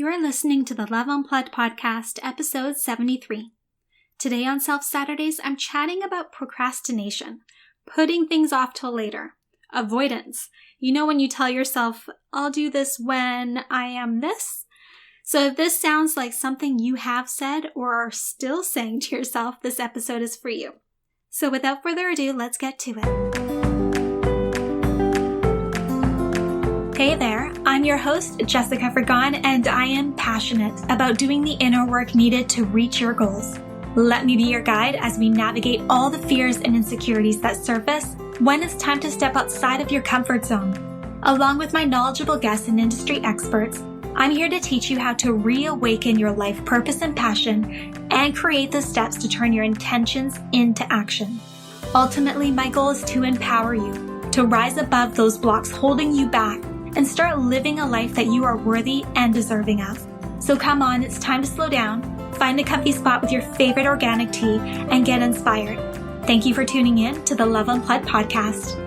You're listening to the Love Unplugged podcast, episode 73. Today on Self Saturdays, I'm chatting about procrastination, putting things off till later, avoidance. You know when you tell yourself, I'll do this when I am this? So if this sounds like something you have said or are still saying to yourself, this episode is for you. So without further ado, let's get to it. Hey there, I'm your host, Jessica Fergon, and I am passionate about doing the inner work needed to reach your goals. Let me be your guide as we navigate all the fears and insecurities that surface when it's time to step outside of your comfort zone. Along with my knowledgeable guests and industry experts, I'm here to teach you how to reawaken your life purpose and passion and create the steps to turn your intentions into action. Ultimately, my goal is to empower you to rise above those blocks holding you back and start living a life that you are worthy and deserving of. So come on, it's time to slow down, find a comfy spot with your favorite organic tea, and get inspired. Thank you for tuning in to the Love Unplugged podcast.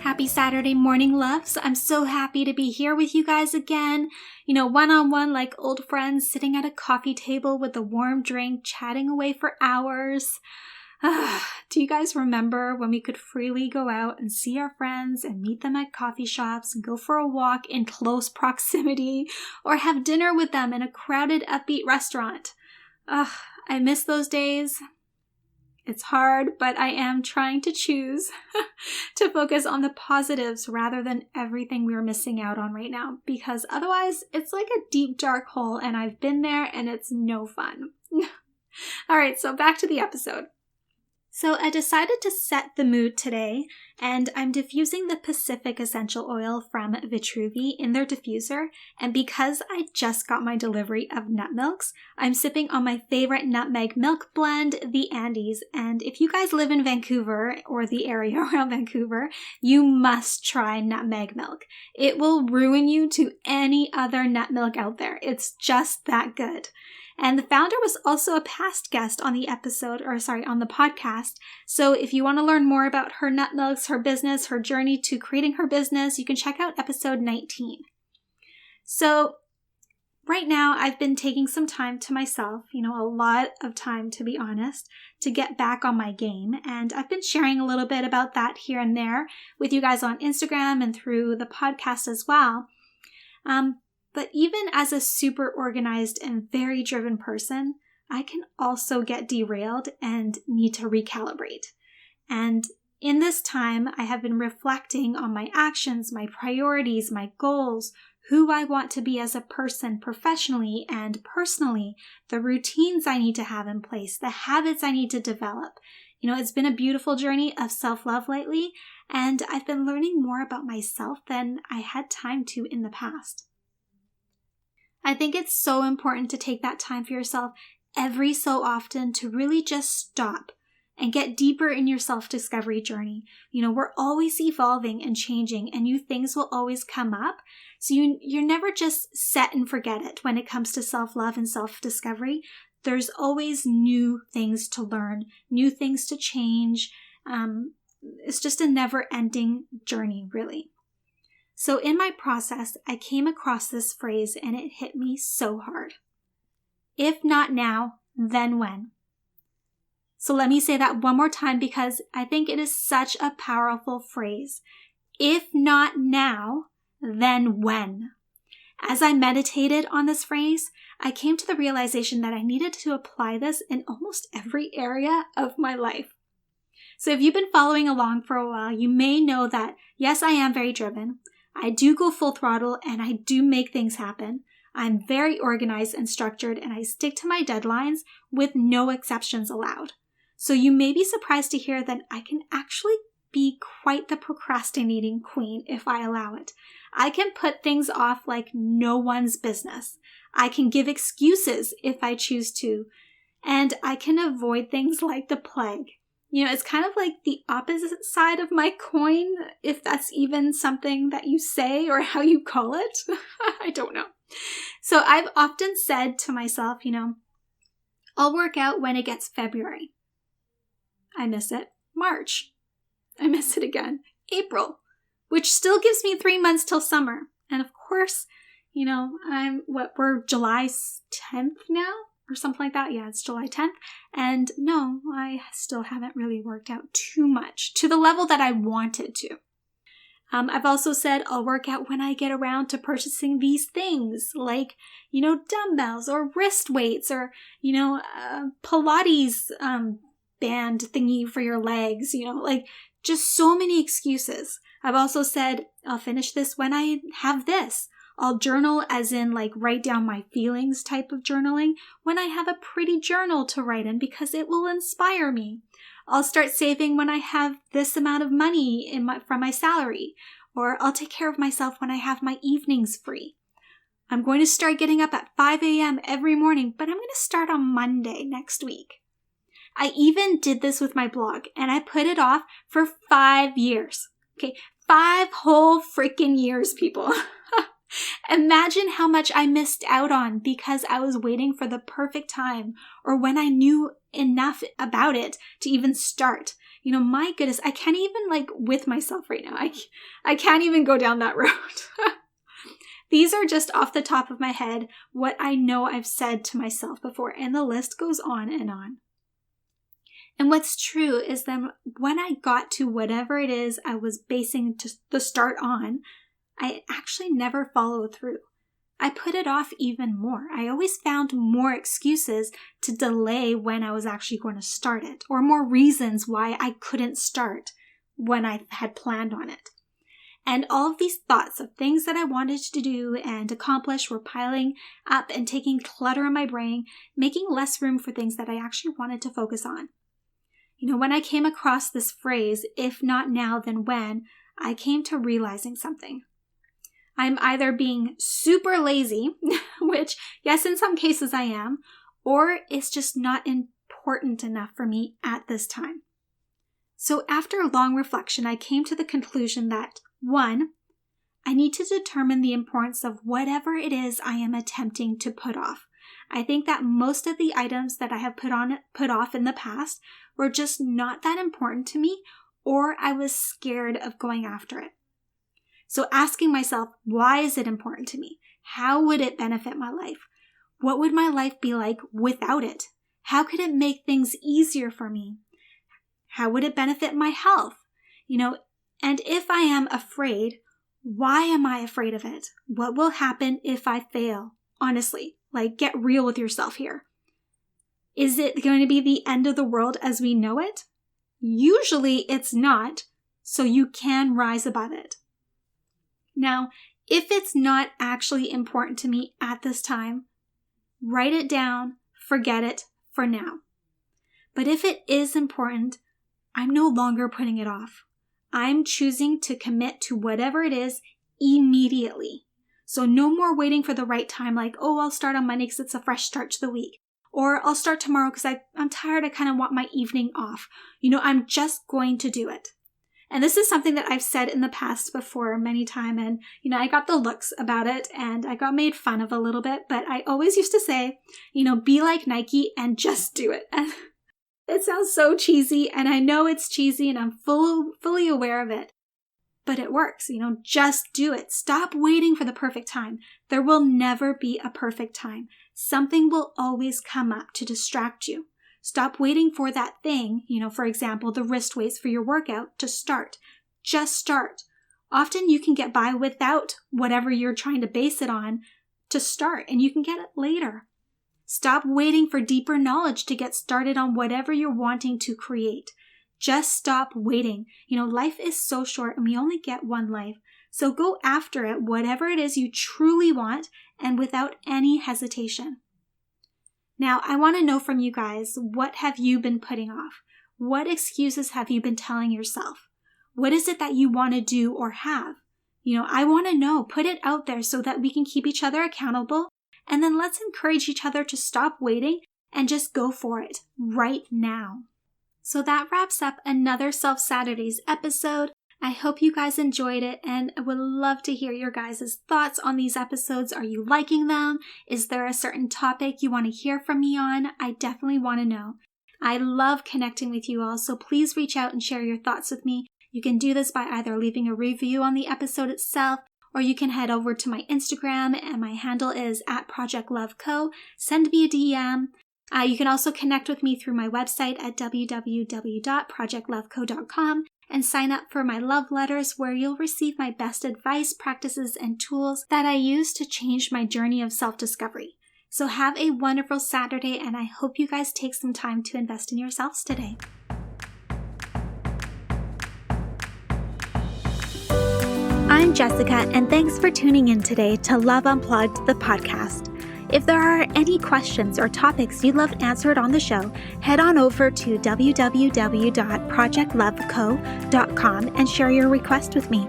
Happy Saturday morning, loves. I'm so happy to be here with you guys again. One-on-one like old friends, sitting at a coffee table with a warm drink, chatting away for hours. Do you guys remember when we could freely go out and see our friends and meet them at coffee shops and go for a walk in close proximity or have dinner with them in a crowded, upbeat restaurant? I miss those days. It's hard, but I am trying to choose to focus on the positives rather than everything we're missing out on right now, because otherwise it's like a deep, dark hole and I've been there and it's no fun. All right, so back to the episode. So I decided to set the mood today, and I'm diffusing the Pacific essential oil from Vitruvi in their diffuser, and because I just got my delivery of nut milks, I'm sipping on my favorite nutmeg milk blend, the Andes, and if you guys live in Vancouver or the area around Vancouver, you must try nutmeg milk. It will ruin you to any other nut milk out there. It's just that good. And the founder was also a past guest on the podcast. So if you want to learn more about her nut milks, her business, her journey to creating her business, you can check out episode 19. So right now I've been taking some time to myself, a lot of time to be honest, to get back on my game. And I've been sharing a little bit about that here and there with you guys on Instagram and through the podcast as well. But even as a super organized and very driven person, I can also get derailed and need to recalibrate. And in this time, I have been reflecting on my actions, my priorities, my goals, who I want to be as a person professionally and personally, the routines I need to have in place, the habits I need to develop. It's been a beautiful journey of self-love lately, and I've been learning more about myself than I had time to in the past. I think it's so important to take that time for yourself every so often to really just stop and get deeper in your self-discovery journey. We're always evolving and changing, and new things will always come up. So you're never just set and forget it when it comes to self-love and self-discovery. There's always new things to learn, new things to change. It's just a never-ending journey, really. So in my process, I came across this phrase and it hit me so hard. If not now, then when? So let me say that one more time because I think it is such a powerful phrase. If not now, then when? As I meditated on this phrase, I came to the realization that I needed to apply this in almost every area of my life. So if you've been following along for a while, you may know that, yes, I am very driven. I do go full throttle and I do make things happen. I'm very organized and structured and I stick to my deadlines with no exceptions allowed. So you may be surprised to hear that I can actually be quite the procrastinating queen if I allow it. I can put things off like no one's business. I can give excuses if I choose to, and I can avoid things like the plague. It's kind of like the opposite side of my coin, if that's even something that you say or how you call it. I don't know. So I've often said to myself, I'll work out when it gets February. I miss it. March. I miss it again. April. which still gives me 3 months till summer. And of course, we're July 10th now or something like that. Yeah, it's July 10th. And no, I still haven't really worked out too much to the level that I wanted to. I've also said I'll work out when I get around to purchasing these things like, dumbbells or wrist weights or, Pilates band thingy for your legs, just so many excuses. I've also said I'll finish this when I have this. I'll journal as in write down my feelings type of journaling when I have a pretty journal to write in because it will inspire me. I'll start saving when I have this amount of money from my salary, or I'll take care of myself when I have my evenings free. I'm going to start getting up at 5 a.m. every morning, but I'm going to start on Monday next week. I even did this with my blog, and I put it off for 5 years. Okay, 5 whole freaking years, people. Imagine how much I missed out on because I was waiting for the perfect time or when I knew enough about it to even start. My goodness, I can't even with myself right now. I can't even go down that road. These are just off the top of my head what I know I've said to myself before, and the list goes on and on. And what's true is that when I got to whatever it is I was basing the start on, I actually never followed through. I put it off even more. I always found more excuses to delay when I was actually going to start it, or more reasons why I couldn't start when I had planned on it. And all of these thoughts of things that I wanted to do and accomplish were piling up and taking clutter in my brain, making less room for things that I actually wanted to focus on. When I came across this phrase, if not now, then when, I came to realizing something. I'm either being super lazy, which, yes, in some cases I am, or it's just not important enough for me at this time. So after long reflection, I came to the conclusion that, 1, I need to determine the importance of whatever it is I am attempting to put off. I think that most of the items that I have put off in the past were just not that important to me, or I was scared of going after it. So asking myself, why is it important to me? How would it benefit my life? What would my life be like without it? How could it make things easier for me? How would it benefit my health? And if I am afraid, why am I afraid of it? What will happen if I fail? Honestly, get real with yourself here. Is it going to be the end of the world as we know it? Usually it's not, so you can rise above it. Now, if it's not actually important to me at this time, write it down, forget it for now. But if it is important, I'm no longer putting it off. I'm choosing to commit to whatever it is immediately. So no more waiting for the right time, I'll start on Monday because it's a fresh start to the week. Or I'll start tomorrow because I'm tired, I kind of want my evening off. I'm just going to do it. And this is something that I've said in the past before many times. And, I got the looks about it and I got made fun of a little bit. But I always used to say, be like Nike and just do it. And it sounds so cheesy. And I know it's cheesy and I'm fully aware of it. But it works, just do it. Stop waiting for the perfect time. There will never be a perfect time. Something will always come up to distract you. Stop waiting for that thing, for example, the wrist weights for your workout to start. Just start. Often you can get by without whatever you're trying to base it on to start, and you can get it later. Stop waiting for deeper knowledge to get started on whatever you're wanting to create. Just stop waiting. Life is so short and we only get one life. So go after it, whatever it is you truly want, and without any hesitation. Now, I want to know from you guys, what have you been putting off? What excuses have you been telling yourself? What is it that you want to do or have? I want to know. Put it out there so that we can keep each other accountable. And then let's encourage each other to stop waiting and just go for it right now. So that wraps up another Self Saturdays episode. I hope you guys enjoyed it, and I would love to hear your guys' thoughts on these episodes. Are you liking them? Is there a certain topic you want to hear from me on? I definitely want to know. I love connecting with you all, so please reach out and share your thoughts with me. You can do this by either leaving a review on the episode itself, or you can head over to my Instagram, and my handle is @ProjectLoveCo. Send me a DM. You can also connect with me through my website at www.projectloveco.com and sign up for my love letters, where you'll receive my best advice, practices, and tools that I use to change my journey of self-discovery. So have a wonderful Saturday, and I hope you guys take some time to invest in yourselves today. I'm Jessica, and thanks for tuning in today to Love Unplugged, the podcast. If there are any questions or topics you'd love answered on the show, head on over to www.projectloveco.com and share your request with me.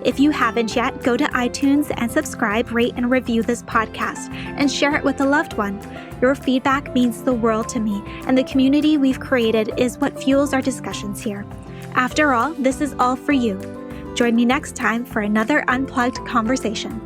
If you haven't yet, go to iTunes and subscribe, rate, and review this podcast and share it with a loved one. Your feedback means the world to me, and the community we've created is what fuels our discussions here. After all, this is all for you. Join me next time for another unplugged conversation.